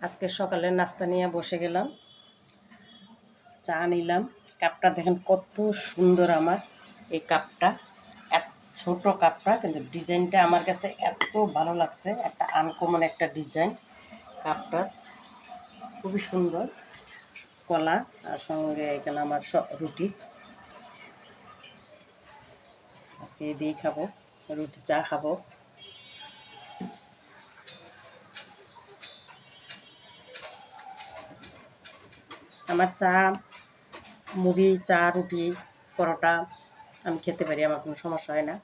আজকে সকালে নাস্তা নিয়ে বসে গেলাম, চা নিলাম। কাপটা দেখেন কত সুন্দর আমার এই কাপটা। এত ছোট কাপটা, কিন্তু ডিজাইনটা আমার কাছে এত ভালো লাগছে। একটা আনকমন একটা ডিজাইন কাপটা, খুবই সুন্দর। কলা আর সঙ্গে এখানে আমার রুটি, আজকে এই দিয়েই খাবো, রুটি চা খাবো। আমার চা, মুড়ি, চা, রুটি, পরোটা আমি খেতে পারি, আমার কোনো সমস্যা হয় না।